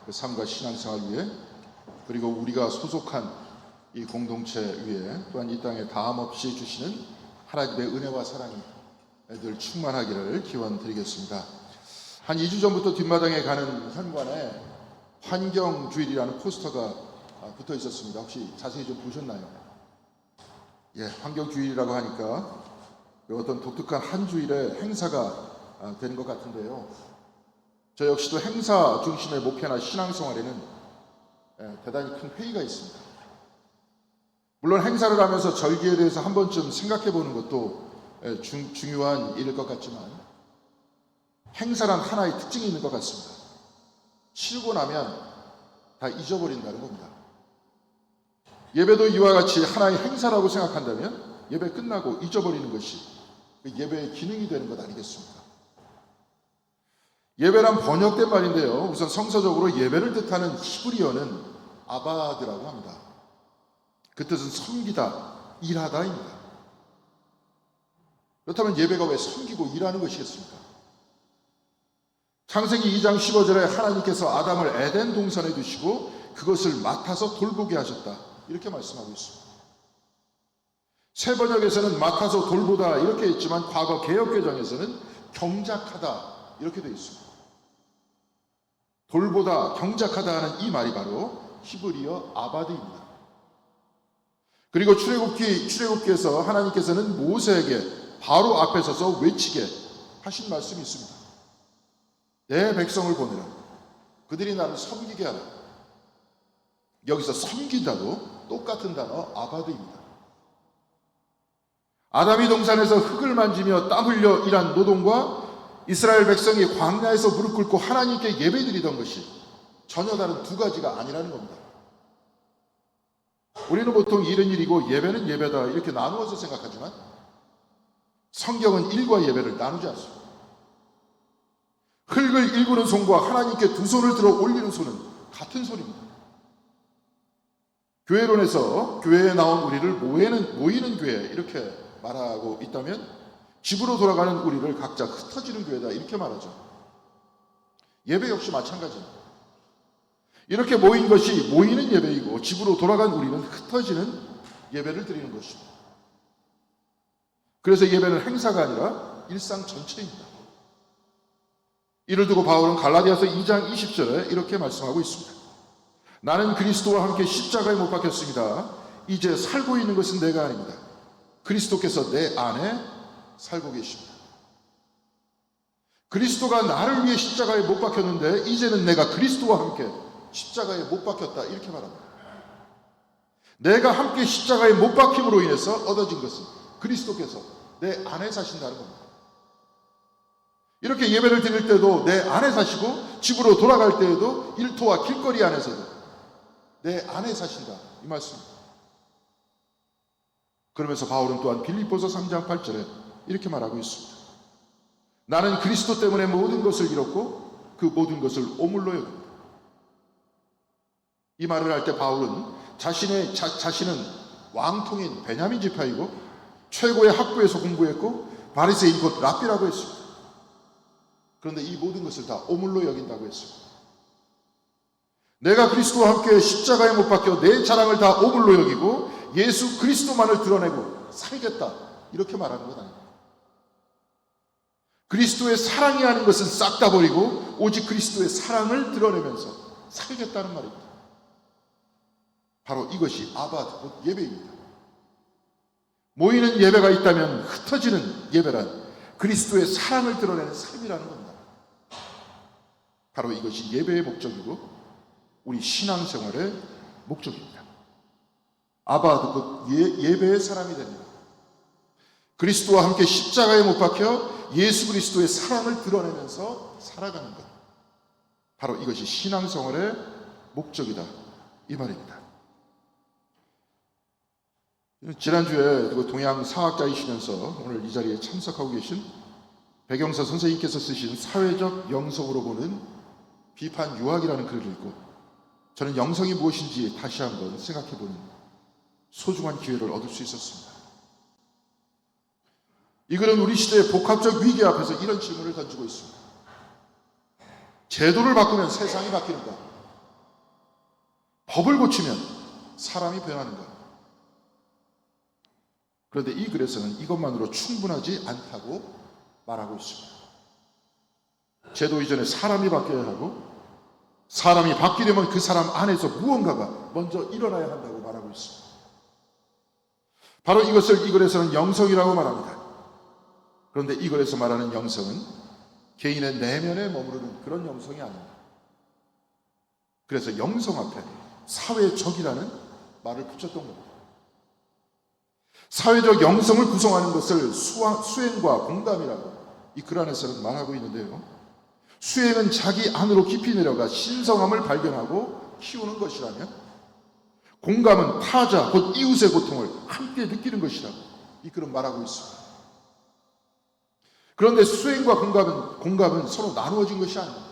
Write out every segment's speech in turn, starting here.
그 삶과 신앙생활 위에, 그리고 우리가 소속한 이 공동체 위에, 또한 이 땅에 다함없이 주시는 하나님의 은혜와 사랑이 늘 충만하기를 기원드리겠습니다. 한 2주 전부터 뒷마당에 가는 현관에 환경주일이라는 포스터가 붙어 있었습니다. 혹시 자세히 좀 보셨나요? 예, 환경주일이라고 하니까 어떤 독특한 한 주일의 행사가 되는 것 같은데요. 저 역시도 행사 중심의 목회나 신앙생활에는 대단히 큰 회의가 있습니다. 물론 행사를 하면서 절기에 대해서 한 번쯤 생각해 보는 것도 중요한 일일 것 같지만, 행사란 하나의 특징이 있는 것 같습니다. 치르고 나면 다 잊어버린다는 겁니다. 예배도 이와 같이 하나의 행사라고 생각한다면 예배 끝나고 잊어버리는 것이 그 예배의 기능이 되는 것 아니겠습니까? 예배란 번역된 말인데요, 우선 성서적으로 예배를 뜻하는 히브리어는 아바드라고 합니다. 그 뜻은 섬기다, 일하다입니다. 그렇다면 예배가 왜 섬기고 일하는 것이겠습니까? 창세기 2장 15절에 하나님께서 아담을 에덴 동산에 두시고 그것을 맡아서 돌보게 하셨다, 이렇게 말씀하고 있습니다. 새 번역에서는 맡아서 돌보다 이렇게 했지만 과거 개역개정에서는 경작하다 이렇게 되어 있습니다. 돌보다, 경작하다 하는 이 말이 바로 히브리어 아바드입니다. 그리고 출애굽기에서 하나님께서는 모세에게 바로 앞에 서서 외치게 하신 말씀이 있습니다. 내 백성을 보내라. 그들이 나를 섬기게 하라. 여기서 섬기다도 똑같은 단어 아바드입니다. 아담이 동산에서 흙을 만지며 땀 흘려 일한 노동과 이스라엘 백성이 광야에서 무릎 꿇고 하나님께 예배드리던 것이 전혀 다른 두 가지가 아니라는 겁니다. 우리는 보통 일은 일이고 예배는 예배다 이렇게 나누어서 생각하지만 성경은 일과 예배를 나누지 않습니다. 흙을 일구는 손과 하나님께 두 손을 들어 올리는 손은 같은 손입니다. 교회론에서 교회에 나온 우리를 모이는 교회 이렇게 말하고 있다면, 집으로 돌아가는 우리를 각자 흩어지는 교회다 이렇게 말하죠. 예배 역시 마찬가지입니다. 이렇게 모인 것이 모이는 예배이고, 집으로 돌아간 우리는 흩어지는 예배를 드리는 것입니다. 그래서 예배는 행사가 아니라 일상 전체입니다. 이를 두고 바울은 갈라디아서 2장 20절에 이렇게 말씀하고 있습니다. 나는 그리스도와 함께 십자가에 못 박혔습니다. 이제 살고 있는 것은 내가 아닙니다. 그리스도께서 내 안에 살고 계십니다. 그리스도가 나를 위해 십자가에 못 박혔는데 이제는 내가 그리스도와 함께 십자가에 못 박혔다 이렇게 말합니다. 내가 함께 십자가에 못 박힘으로 인해서 얻어진 것은 그리스도께서 내 안에 사신다는 겁니다. 이렇게 예배를 드릴 때도 내 안에 사시고, 집으로 돌아갈 때에도 일터와 길거리 안에서도 내 안에 사신다 이 말씀입니다. 그러면서 바울은 또한 빌립보서 3장 8절에 이렇게 말하고 있습니다. 나는 그리스도 때문에 모든 것을 잃었고 그 모든 것을 오물로 여깁니다. 이 말을 할 때 바울은 자신은 왕통인 베냐민 지파이고 최고의 학부에서 공부했고 바리새인 곧 랍비라고 했습니다. 그런데 이 모든 것을 다 오물로 여긴다고 했습니다. 내가 그리스도와 함께 십자가에 못 박혀 내 자랑을 다 오물로 여기고 예수 그리스도만을 드러내고 살겠다 이렇게 말하는 것 아닙니다. 그리스도의 사랑이 아닌 것은 싹 다 버리고 오직 그리스도의 사랑을 드러내면서 살겠다는 말입니다. 바로 이것이 아바드, 곧 예배입니다. 모이는 예배가 있다면 흩어지는 예배란 그리스도의 사랑을 드러내는 삶이라는 겁니다. 바로 이것이 예배의 목적이고 우리 신앙생활의 목적입니다. 아바드, 곧 예배의 사람이 됩니다. 그리스도와 함께 십자가에 못 박혀 예수 그리스도의 사랑을 드러내면서 살아가는 것, 바로 이것이 신앙생활의 목적이다 이 말입니다. 지난주에 동양 사학자이시면서 오늘 이 자리에 참석하고 계신 백영서 선생님께서 쓰신 사회적 영성으로 보는 비판 유학이라는 글을 읽고 저는 영성이 무엇인지 다시 한번 생각해보는 소중한 기회를 얻을 수 있었습니다. 이 글은 우리 시대의 복합적 위기 앞에서 이런 질문을 던지고 있습니다. 제도를 바꾸면 세상이 바뀌는가? 법을 고치면 사람이 변하는가? 그런데 이 글에서는 이것만으로 충분하지 않다고 말하고 있습니다. 제도 이전에 사람이 바뀌어야 하고, 사람이 바뀌려면 그 사람 안에서 무언가가 먼저 일어나야 한다고 말하고 있습니다. 바로 이것을 이 글에서는 영성이라고 말합니다. 그런데 이 글에서 말하는 영성은 개인의 내면에 머무르는 그런 영성이 아닙니다. 그래서 영성 앞에 사회적이라는 말을 붙였던 겁니다. 사회적 영성을 구성하는 것을 수행과 공감이라고 이 글 안에서는 말하고 있는데요. 수행은 자기 안으로 깊이 내려가 신성함을 발견하고 키우는 것이라면, 공감은 타자, 곧 이웃의 고통을 함께 느끼는 것이라고 이 글은 말하고 있습니다. 그런데 수행과 공감은 서로 나누어진 것이 아닙니다.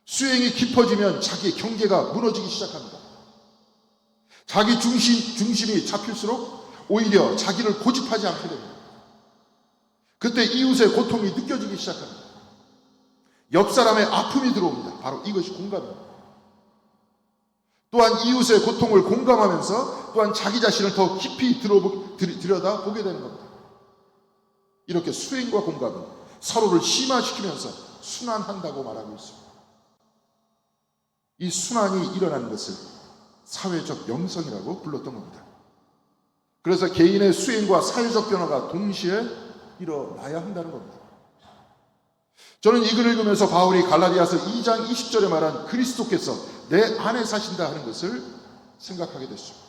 수행이 깊어지면 자기의 경계가 무너지기 시작합니다. 자기 중심이 잡힐수록 오히려 자기를 고집하지 않게 됩니다. 그때 이웃의 고통이 느껴지기 시작합니다. 옆 사람의 아픔이 들어옵니다. 바로 이것이 공감입니다. 또한 이웃의 고통을 공감하면서 또한 자기 자신을 더 깊이 들여다보게 되는 겁니다. 이렇게 수행과 공감은 서로를 심화시키면서 순환한다고 말하고 있습니다. 이 순환이 일어나는 것을 사회적 영성이라고 불렀던 겁니다. 그래서 개인의 수행과 사회적 변화가 동시에 일어나야 한다는 겁니다. 저는 이 글을 읽으면서 바울이 갈라디아서 2장 20절에 말한 그리스도께서 내 안에 사신다 하는 것을 생각하게 됐습니다.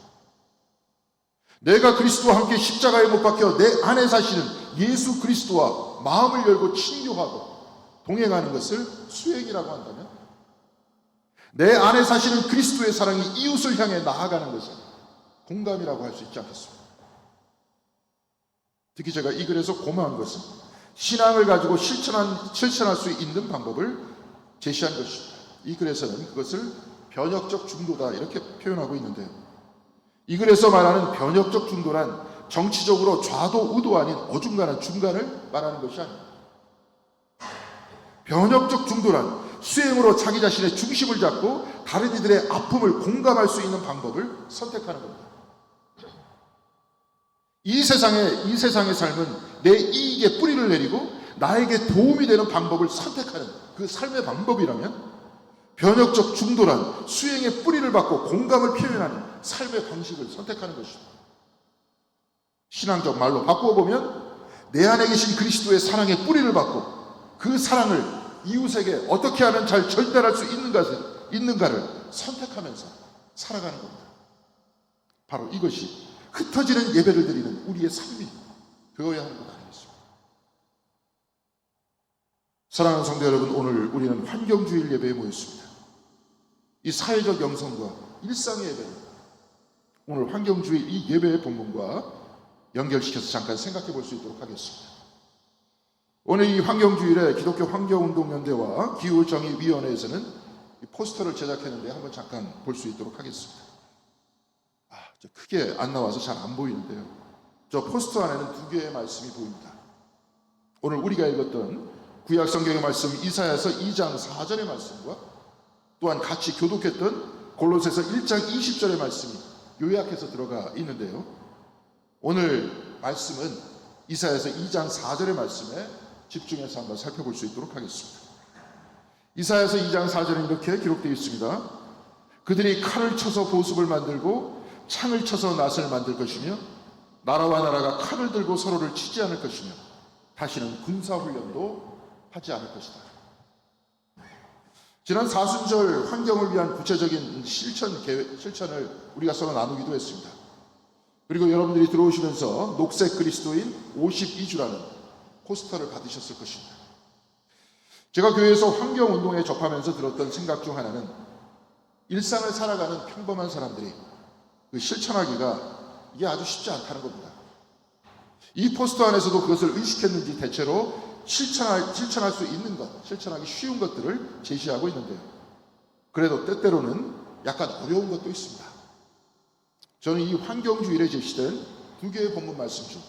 내가 그리스도와 함께 십자가에 못 박혀 내 안에 사시는 예수 그리스도와 마음을 열고 친교하고 동행하는 것을 수행이라고 한다면, 내 안에 사시는 그리스도의 사랑이 이웃을 향해 나아가는 것을 공감이라고 할 수 있지 않겠습니까? 특히 제가 이 글에서 고마운 것은 신앙을 가지고 실천할 수 있는 방법을 제시한 것입니다. 이 글에서는 그것을 변혁적 중도다 이렇게 표현하고 있는데요. 이 글에서 말하는 변혁적 중도란 정치적으로 좌도 우도 아닌 어중간한 중간을 말하는 것이 아닙니다. 변혁적 중도란 수행으로 자기 자신의 중심을 잡고 다른 이들의 아픔을 공감할 수 있는 방법을 선택하는 겁니다. 이 세상의 삶은 내 이익에 뿌리를 내리고 나에게 도움이 되는 방법을 선택하는 그 삶의 방법이라면, 변혁적 중도란 수행의 뿌리를 받고 공감을 표현하는 삶의 방식을 선택하는 것입니다. 신앙적 말로 바꾸어 보면 내 안에 계신 그리스도의 사랑의 뿌리를 받고 그 사랑을 이웃에게 어떻게 하면 잘 전달할 수 있는가를 선택하면서 살아가는 겁니다. 바로 이것이 흩어지는 예배를 드리는 우리의 삶이 되어야 하는 것 아니겠습니까? 사랑하는 성도 여러분, 오늘 우리는 환경주일 예배에 모였습니다. 이 사회적 영성과 일상의 예배는 오늘 환경주일 이 예배의 본문과 연결시켜서 잠깐 생각해 볼 수 있도록 하겠습니다. 오늘 이 환경주일에 기독교 환경운동연대와 기후정의위원회에서는 이 포스터를 제작했는데 한번 잠깐 볼 수 있도록 하겠습니다. 저 크게 안 나와서 잘 안 보이는데요. 저 포스터 안에는 두 개의 말씀이 보입니다. 오늘 우리가 읽었던 구약 성경의 말씀 이사야서 2장 4절의 말씀과 또한 같이 교독했던 골로새서 1장 20절의 말씀이 요약해서 들어가 있는데요. 오늘 말씀은 이사야서 2장 4절의 말씀에 집중해서 한번 살펴볼 수 있도록 하겠습니다. 이사야서 2장 4절에 이렇게 기록되어 있습니다. 그들이 칼을 쳐서 보습을 만들고 창을 쳐서 낫을 만들 것이며 나라와 나라가 칼을 들고 서로를 치지 않을 것이며 다시는 군사훈련도 하지 않을 것이다. 지난 사순절 환경을 위한 구체적인 실천을 우리가 서로 나누기도 했습니다. 그리고 여러분들이 들어오시면서 녹색 그리스도인 52주라는 포스터를 받으셨을 것입니다. 제가 교회에서 환경운동에 접하면서 들었던 생각 중 하나는 일상을 살아가는 평범한 사람들이 그 실천하기가 이게 아주 쉽지 않다는 겁니다. 이 포스터 안에서도 그것을 의식했는지 대체로 실천할 수 있는 것, 실천하기 쉬운 것들을 제시하고 있는데요. 그래도 때때로는 약간 어려운 것도 있습니다. 저는 이 환경주일에 제시된 두 개의 본문 말씀 중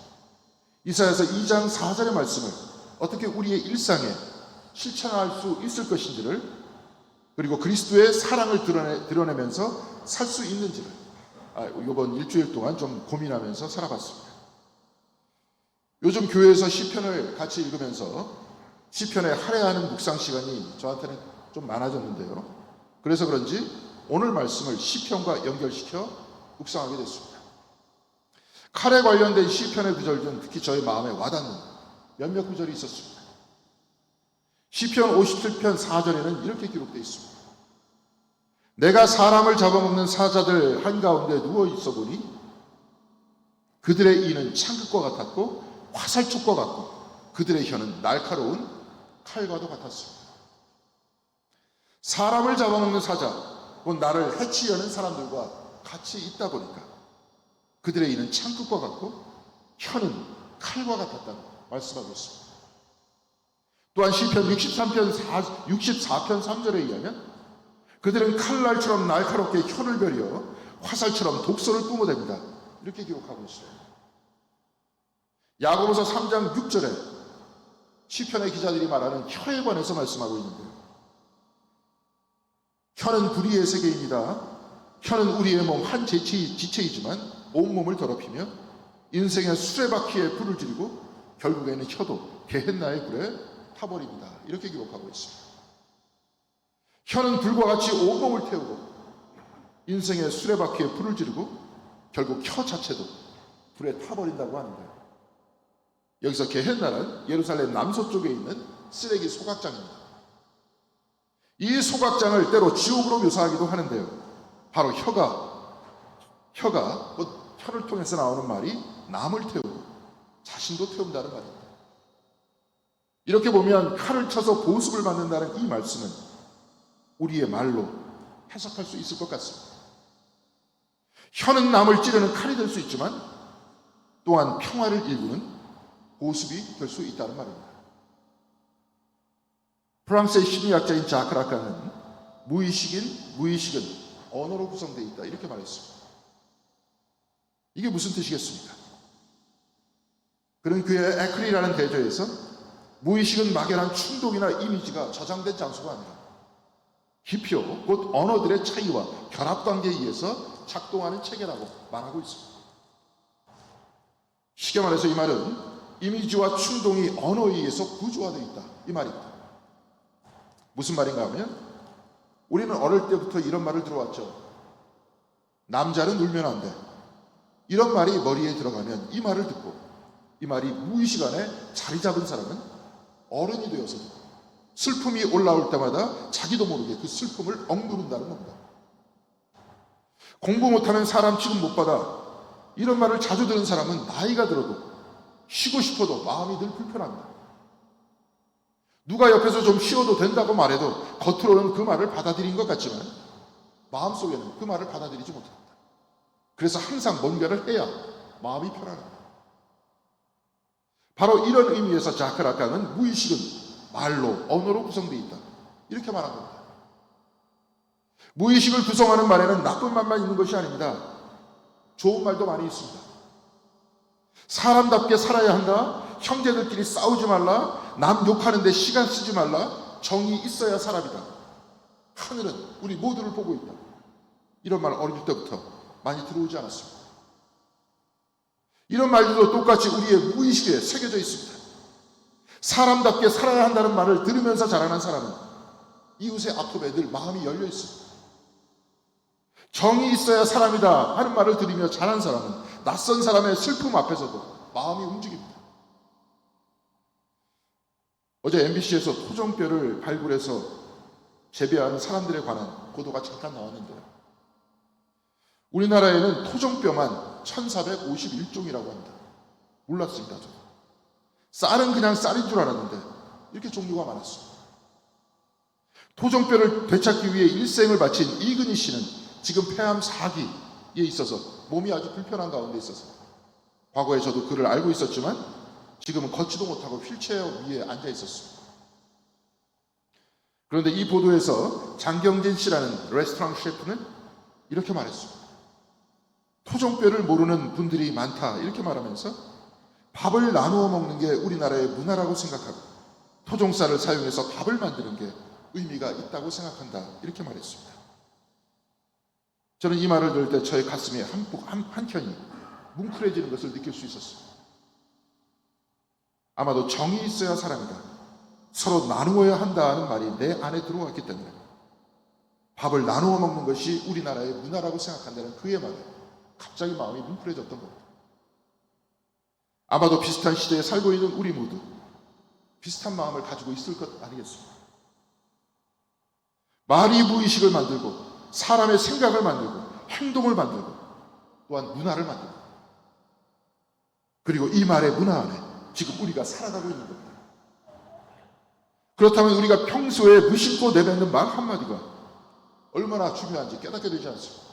이사야서 2장 4절의 말씀을 어떻게 우리의 일상에 실천할 수 있을 것인지를 그리고 그리스도의 사랑을 드러내면서 살 수 있는지를 이번 일주일 동안 좀 고민하면서 살아봤습니다. 요즘 교회에서 시편을 같이 읽으면서 시편에 할애하는 묵상 시간이 저한테는 좀 많아졌는데요. 그래서 그런지 오늘 말씀을 시편과 연결시켜 묵상하게 됐습니다. 칼에 관련된 시편의 구절 중 특히 저의 마음에 와닿는 몇몇 구절이 있었습니다. 시편 57편 4절에는 이렇게 기록되어 있습니다. 내가 사람을 잡아먹는 사자들 한가운데 누워 있어 보니 그들의 이는 창끝과 같았고 화살촉과 같고 그들의 혀는 날카로운 칼과도 같았습니다. 사람을 잡아먹는 사자, 곧 나를 해치려는 사람들과 같이 있다 보니까 그들의 이는 창끝과 같고 혀는 칼과 같았다고 말씀하고 있습니다. 또한 시편 64편 3절에 의하면 그들은 칼날처럼 날카롭게 혀를 베려 화살처럼 독소를 뿜어댑니다. 이렇게 기록하고 있어요. 야고보서 3장 6절에 시편의 기자들이 말하는 혀에 관해서 말씀하고 있는데요. 혀는 불의의 세계입니다. 혀는 우리의 몸 한 지체이지만 온몸을 더럽히며 인생의 수레바퀴에 불을 지르고 결국에는 혀도 게헨나의 불에 타버립니다. 이렇게 기록하고 있습니다. 혀는 불과 같이 온몸을 태우고 인생의 수레바퀴에 불을 지르고 결국 혀 자체도 불에 타버린다고 하는데요. 여기서 게헨나는 예루살렘 남서쪽에 있는 쓰레기 소각장입니다. 이 소각장을 때로 지옥으로 묘사하기도 하는데요. 바로 혀가 혀를 통해서 나오는 말이 남을 태우고 자신도 태운다는 말입니다. 이렇게 보면 칼을 쳐서 보습을 받는다는 이 말씀은 우리의 말로 해석할 수 있을 것 같습니다. 혀는 남을 찌르는 칼이 될 수 있지만 또한 평화를 일구는 보습이 될 수 있다는 말입니다. 프랑스의 심리학자인 자크 라칸은 무의식은 언어로 구성되어 있다 이렇게 말했습니다. 이게 무슨 뜻이겠습니까? 그는 그의 에크리라는 대저에서 무의식은 막연한 충동이나 이미지가 저장된 장소가 아니라 기표, 곧 언어들의 차이와 결합관계에 의해서 작동하는 체계라고 말하고 있습니다. 쉽게 말해서 이 말은 이미지와 충동이 언어에 의해서 구조화되어 있다 이 말입니다. 무슨 말인가 하면 우리는 어릴 때부터 이런 말을 들어왔죠. 남자는 울면 안 돼. 이런 말이 머리에 들어가면 이 말을 듣고 이 말이 무의식 안에 자리 잡은 사람은 어른이 되어서도 슬픔이 올라올 때마다 자기도 모르게 그 슬픔을 억누른다는 겁니다. 공부 못하는 사람 취급 못 받아 이런 말을 자주 들은 사람은 나이가 들어도 쉬고 싶어도 마음이 늘 불편합니다. 누가 옆에서 좀 쉬어도 된다고 말해도 겉으로는 그 말을 받아들인 것 같지만 마음속에는 그 말을 받아들이지 못합니다. 그래서 항상 뭔가를 해야 마음이 편안합니다. 바로 이런 의미에서 자크 라칸은 무의식은 말로, 언어로 구성되어 있다 이렇게 말한 겁니다. 무의식을 구성하는 말에는 나쁜 말만 있는 것이 아닙니다. 좋은 말도 많이 있습니다. 사람답게 살아야 한다. 형제들끼리 싸우지 말라. 남 욕하는데 시간 쓰지 말라. 정이 있어야 사람이다. 하늘은 우리 모두를 보고 있다. 이런 말 어릴 때부터 많이 들어오지 않았습니다. 이런 말들도 똑같이 우리의 무의식에 새겨져 있습니다. 사람답게 살아야 한다는 말을 들으면서 자라난 사람은 이웃의 아픔에 늘 마음이 열려 있습니다. 정이 있어야 사람이다 하는 말을 들으며 자란 사람은 낯선 사람의 슬픔 앞에서도 마음이 움직입니다. 어제 MBC에서 토종뼈를 발굴해서 재배하는 사람들에 관한 보도가 잠깐 나왔는데요. 우리나라에는 토종뼈만 1451종이라고 합니다. 몰랐습니다. 저도. 쌀은 그냥 쌀인 줄 알았는데 이렇게 종류가 많았습니다. 토종뼈를 되찾기 위해 일생을 바친 이근희 씨는 지금 폐암 4기에 있어서 몸이 아주 불편한 가운데 있어서 과거에 저도 그를 알고 있었지만 지금은 걷지도 못하고 휠체어 위에 앉아 있었습니다. 그런데 이 보도에서 장경진 씨라는 레스토랑 셰프는 이렇게 말했습니다. 토종뼈를 모르는 분들이 많다 이렇게 말하면서 밥을 나누어 먹는 게 우리나라의 문화라고 생각하고 토종쌀을 사용해서 밥을 만드는 게 의미가 있다고 생각한다. 이렇게 말했습니다. 저는 이 말을 들을 때 저의 가슴이 한켠이 뭉클해지는 것을 느낄 수 있었어요. 아마도 정이 있어야 사람이다, 서로 나누어야 한다는 말이 내 안에 들어왔기 때문에 밥을 나누어 먹는 것이 우리나라의 문화라고 생각한다는 그의 말에 갑자기 마음이 뭉클해졌던 겁니다. 아마도 비슷한 시대에 살고 있는 우리 모두 비슷한 마음을 가지고 있을 것 아니겠습니까? 말이 무의식을 만들고 사람의 생각을 만들고 행동을 만들고 또한 문화를 만들고, 그리고 이 말의 문화 안에 지금 우리가 살아가고 있는 겁니다. 그렇다면 우리가 평소에 무심코 내뱉는 말 한마디가 얼마나 중요한지 깨닫게 되지 않습니까?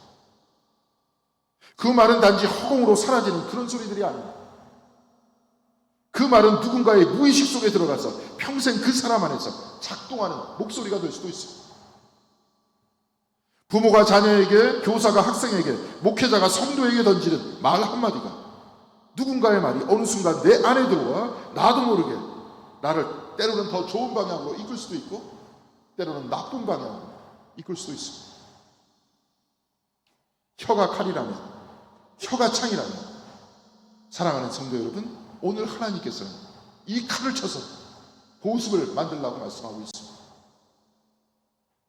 그 말은 단지 허공으로 사라지는 그런 소리들이 아닙니다. 그 말은 누군가의 무의식 속에 들어가서 평생 그 사람 안에서 작동하는 목소리가 될 수도 있습니다. 부모가 자녀에게, 교사가 학생에게, 목회자가 성도에게 던지는 말 한마디가 누군가의 말이 어느 순간 내 안에 들어와 나도 모르게 나를 때로는 더 좋은 방향으로 이끌 수도 있고 때로는 나쁜 방향으로 이끌 수도 있습니다. 혀가 칼이라면, 혀가 창이라면, 사랑하는 성도 여러분, 오늘 하나님께서는 이 칼을 쳐서 보습을 만들라고 말씀하고 있습니다.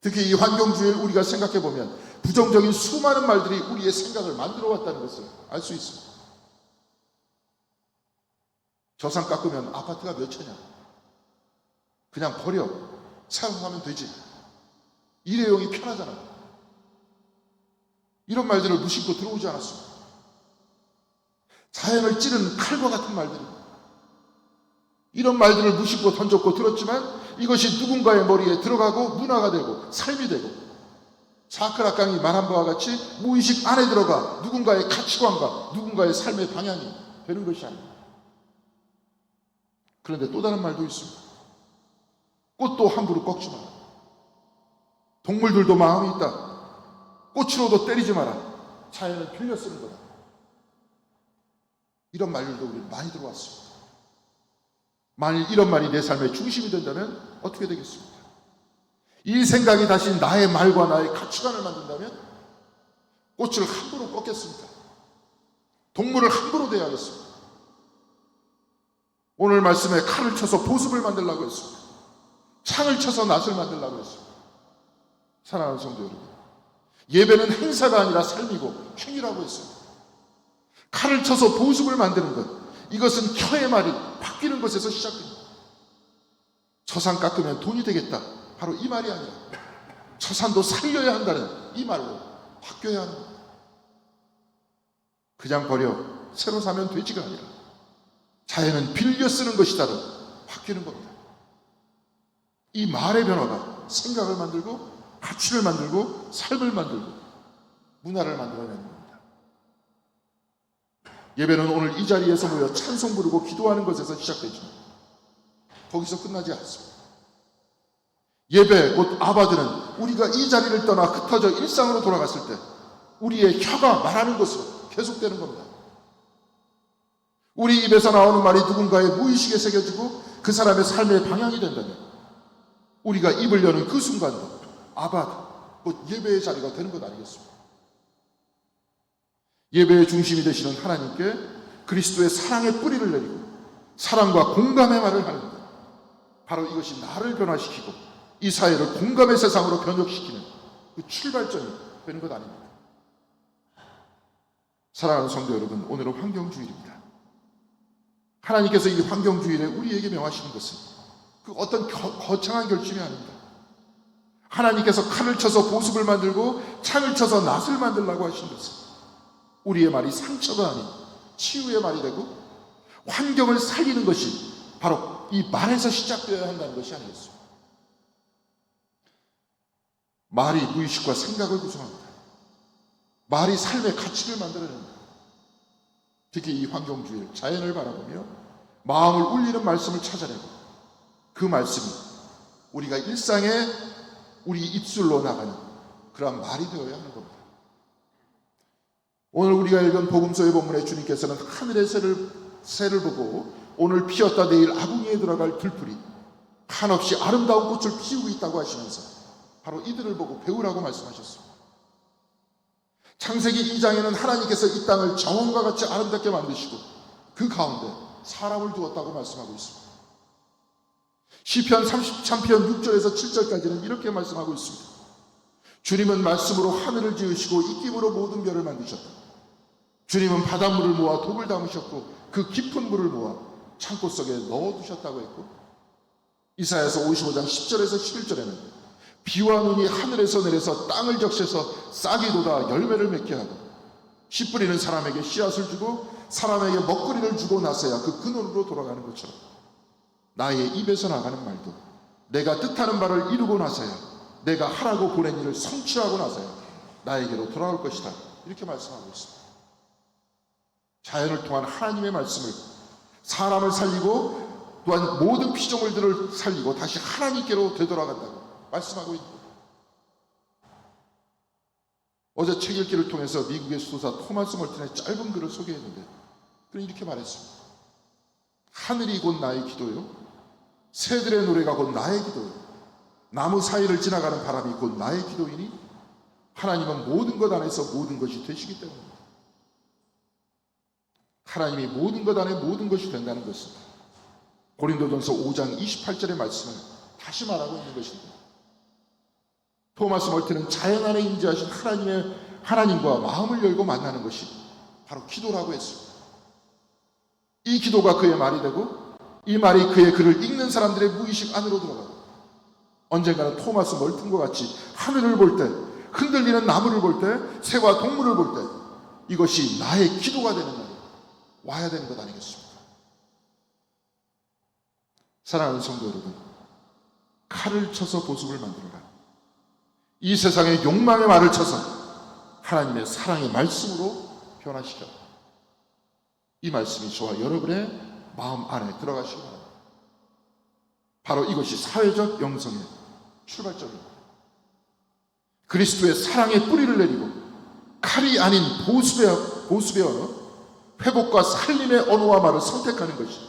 특히 이 환경주의를 우리가 생각해 보면 부정적인 수많은 말들이 우리의 생각을 만들어 왔다는 것을 알 수 있습니다. 저 산 깎으면 아파트가 몇 채냐? 그냥 버려. 사용하면 되지. 일회용이 편하잖아. 이런 말들을 무심코 들어오지 않았습니다. 자연을 찌르는 칼과 같은 말들이, 이런 말들을 무심코 던졌고 들었지만 이것이 누군가의 머리에 들어가고 문화가 되고 삶이 되고 사크락강이 말한 바와 같이 무의식 안에 들어가 누군가의 가치관과 누군가의 삶의 방향이 되는 것이 아닙니다. 그런데 또 다른 말도 있습니다. 꽃도 함부로 꺾지 마라. 동물들도 마음이 있다. 꽃으로도 때리지 마라. 자연은 빌려 쓰는 거다. 이런 말들도 우리 많이 들어왔습니다. 만일 이런 말이 내 삶의 중심이 된다면 어떻게 되겠습니까? 이 생각이 다시 나의 말과 나의 가치관을 만든다면 꽃을 함부로 꺾겠습니까? 동물을 함부로 대하겠습니까? 오늘 말씀에 칼을 쳐서 보습을 만들려고 했습니다. 창을 쳐서 낫을 만들려고 했습니다. 사랑하는 성도 여러분, 예배는 행사가 아니라 삶이고 행위라고 했습니다. 칼을 쳐서 보습을 만드는 것, 이것은 혀의 말이 바뀌는 것에서 시작됩니다. 저 산 깎으면 돈이 되겠다, 바로 이 말이 아니라 저 산도 살려야 한다는 이 말로 바뀌어야 하는 겁니다. 그냥 버려 새로 사면 되지가 아니라 자연은 빌려 쓰는 것이다로 바뀌는 겁니다. 이 말의 변화가 생각을 만들고 가치를 만들고 삶을 만들고 문화를 만들어내는 겁니다. 예배는 오늘 이 자리에서 모여 찬송 부르고 기도하는 것에서 시작되지만 거기서 끝나지 않습니다. 예배 곧 아바드는 우리가 이 자리를 떠나 흩어져 일상으로 돌아갔을 때 우리의 혀가 말하는 것으로 계속되는 겁니다. 우리 입에서 나오는 말이 누군가의 무의식에 새겨지고 그 사람의 삶의 방향이 된다면 우리가 입을 여는 그 순간도 아바드, 곧 예배의 자리가 되는 것 아니겠습니까? 예배의 중심이 되시는 하나님께 그리스도의 사랑의 뿌리를 내리고 사랑과 공감의 말을 하는 것, 바로 이것이 나를 변화시키고 이 사회를 공감의 세상으로 변혁시키는 그 출발점이 되는 것 아닙니다. 사랑하는 성도 여러분, 오늘은 환경주일입니다. 하나님께서 이 환경주일에 우리에게 명하시는 것은 그 어떤 거창한 결심이 아닙니다. 하나님께서 칼을 쳐서 보습을 만들고 창을 쳐서 낫을 만들라고 하신 것은 우리의 말이 상처가 아닌 치유의 말이 되고 환경을 살리는 것이 바로 이 말에서 시작되어야 한다는 것이 아니겠습니까? 말이 무의식과 생각을 구성합니다. 말이 삶의 가치를 만들어냅니다. 특히 이 환경주일, 자연을 바라보며 마음을 울리는 말씀을 찾아내고 그 말씀이 우리가 일상에 우리 입술로 나가는 그러한 말이 되어야 하는 겁니다. 오늘 우리가 읽은 복음서의 본문에 주님께서는 하늘의 새를 보고 오늘 피었다 내일 아궁이에 들어갈 들풀이 한없이 아름다운 꽃을 피우고 있다고 하시면서 바로 이들을 보고 배우라고 말씀하셨습니다. 창세기 2장에는 하나님께서 이 땅을 정원과 같이 아름답게 만드시고 그 가운데 사람을 두었다고 말씀하고 있습니다. 시편 33편 6절에서 7절까지는 이렇게 말씀하고 있습니다. 주님은 말씀으로 하늘을 지으시고 입김으로 모든 별을 만드셨다. 주님은 바닷물을 모아 독을 담으셨고 그 깊은 물을 모아 창고 속에 넣어두셨다고 했고, 이사야서 55장 10절에서 11절에는 비와 눈이 하늘에서 내려서 땅을 적셔서 싹이 돋아 열매를 맺게 하고 씨 뿌리는 사람에게 씨앗을 주고 사람에게 먹거리를 주고 나서야 그 근원으로 돌아가는 것처럼 나의 입에서 나가는 말도 내가 뜻하는 바를 이루고 나서야, 내가 하라고 보낸 일을 성취하고 나서야 나에게로 돌아올 것이다, 이렇게 말씀하고 있습니다. 자연을 통한 하나님의 말씀을, 사람을 살리고 또한 모든 피조물들을 살리고 다시 하나님께로 되돌아간다고 말씀하고 있는 거예요. 어제 책 읽기를 통해서 미국의 수도사 토마스 멀튼의 짧은 글을 소개했는데 그는 이렇게 말했습니다. 하늘이 곧 나의 기도요, 새들의 노래가 곧 나의 기도요, 나무 사이를 지나가는 바람이 곧 나의 기도이니 하나님은 모든 것 안에서 모든 것이 되시기 때문입니다. 하나님이 모든 것 안에 모든 것이 된다는 것은 고린도전서 5장 28절의 말씀을 다시 말하고 있는 것입니다. 토마스 멀튼은 자연 안에 임재하신 하나님과 마음을 열고 만나는 것이 바로 기도라고 했습니다. 이 기도가 그의 말이 되고 이 말이 그의 글을 읽는 사람들의 무의식 안으로 들어가고 언젠가는 토마스 멀튼과 같이 하늘을 볼 때, 흔들리는 나무를 볼 때, 새와 동물을 볼 때 이것이 나의 기도가 되는 날이 와야 되는 것 아니겠습니까? 사랑하는 성도 여러분, 칼을 쳐서 보습을 만들어라. 이 세상의 욕망의 말을 쳐서 하나님의 사랑의 말씀으로 변화시켜. 이 말씀이 저와 여러분의 마음 안에 들어가시기 바랍니다. 바로 이것이 사회적 영성의 출발점입니다. 그리스도의 사랑의 뿌리를 내리고 칼이 아닌 보습의 언어, 회복과 살림의 언어와 말을 선택하는 것이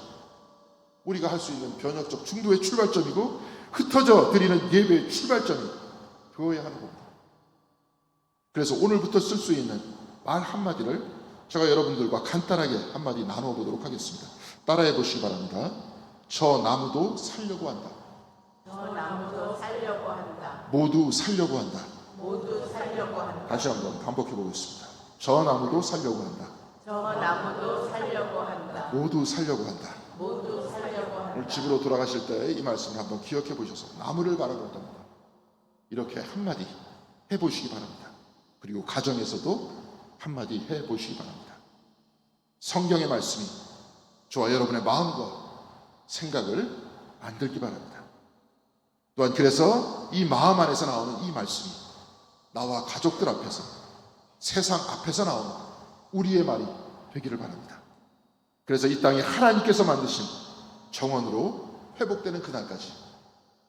우리가 할 수 있는 변혁적 중도의 출발점이고 흩어져 드리는 예배의 출발점이 되어야 하는 겁니다. 그래서 오늘부터 쓸 수 있는 말 한마디를 제가 여러분들과 간단하게 한마디 나누어 보도록 하겠습니다. 따라해 보시기 바랍니다. 저 나무도 살려고 한다. 저 나무도 살려고 한다. 모두 살려고 한다. 모두 살려고 한다. 다시 한번 반복해 보겠습니다. 저 나무도 살려고 한다. 저 나무도 살려고 한다. 모두 살려고 한다. 모두 살려고 한다. 오늘 집으로 돌아가실 때 이 말씀을 한번 기억해 보셔서 나무를 바라본답니다. 이렇게 한마디 해보시기 바랍니다. 그리고 가정에서도 한마디 해보시기 바랍니다. 성경의 말씀이 저와 여러분의 마음과 생각을 만들기 바랍니다. 또한 그래서 이 마음 안에서 나오는 이 말씀이 나와 가족들 앞에서, 세상 앞에서 나오는 우리의 말이 되기를 바랍니다. 그래서 이 땅이 하나님께서 만드신 정원으로 회복되는 그날까지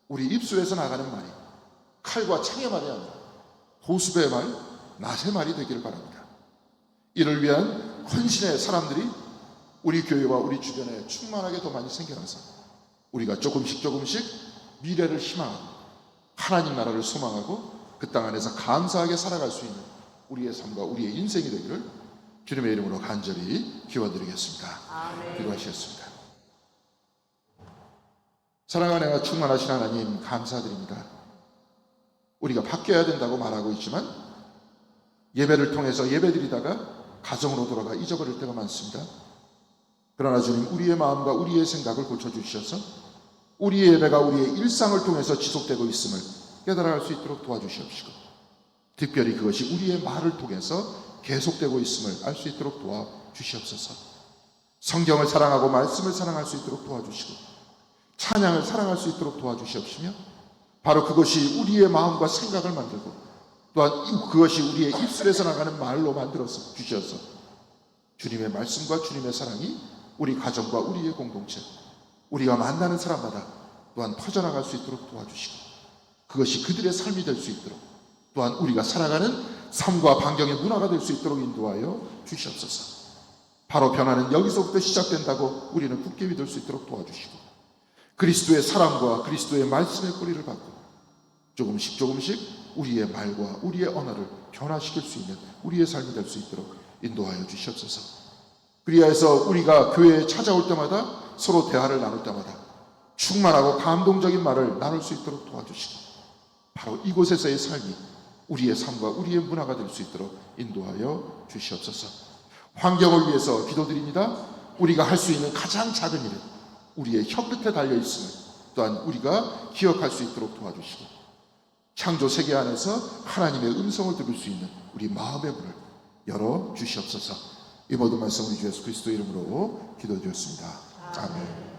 우리 입술에서 나가는 말이 칼과 창의 말이 아니라 보습의 말, 낫의 말이 되기를 바랍니다. 이를 위한 헌신의 사람들이 우리 교회와 우리 주변에 충만하게 더 많이 생겨나서 우리가 조금씩 미래를 희망하고 하나님 나라를 소망하고 그 땅 안에서 감사하게 살아갈 수 있는 우리의 삶과 우리의 인생이 되기를 주님의 이름으로 간절히 기원드리겠습니다. 아멘. 기도하시겠습니다. 사랑하는 내가 충만하신 하나님, 감사드립니다. 우리가 바뀌어야 된다고 말하고 있지만 예배를 통해서 예배드리다가 가정으로 돌아가 잊어버릴 때가 많습니다. 그러나 주님, 우리의 마음과 우리의 생각을 고쳐주셔서 우리의 예배가 우리의 일상을 통해서 지속되고 있음을 깨달아갈 수 있도록 도와주시옵시고, 특별히 그것이 우리의 말을 통해서 계속되고 있음을 알 수 있도록 도와주시옵소서. 성경을 사랑하고 말씀을 사랑할 수 있도록 도와주시고 찬양을 사랑할 수 있도록 도와주시옵시며, 바로 그것이 우리의 마음과 생각을 만들고 또한 그것이 우리의 입술에서 나가는 말로 만들어서 주셔서 주님의 말씀과 주님의 사랑이 우리 가정과 우리의 공동체, 우리가 만나는 사람마다 또한 퍼져나갈 수 있도록 도와주시고, 그것이 그들의 삶이 될 수 있도록, 또한 우리가 살아가는 삶과 반경의 문화가 될 수 있도록 인도하여 주시옵소서. 바로 변화는 여기서부터 시작된다고 우리는 굳게 믿을 수 있도록 도와주시고, 그리스도의 사랑과 그리스도의 말씀의 뿌리를 받고 조금씩 우리의 말과 우리의 언어를 변화시킬 수 있는 우리의 삶이 될 수 있도록 인도하여 주시옵소서. 그리하여서 우리가 교회에 찾아올 때마다 서로 대화를 나눌 때마다 충만하고 감동적인 말을 나눌 수 있도록 도와주시고 바로 이곳에서의 삶이 우리의 삶과 우리의 문화가 될 수 있도록 인도하여 주시옵소서. 환경을 위해서 기도드립니다. 우리가 할 수 있는 가장 작은 일은 우리의 혀끝에 달려있음을 또한 우리가 기억할 수 있도록 도와주시고 창조 세계 안에서 하나님의 음성을 들을 수 있는 우리 마음의 문을 열어 주시옵소서. 이 모든 말씀 우리 주 예수 그리스도 이름으로 기도드렸습니다. 아멘.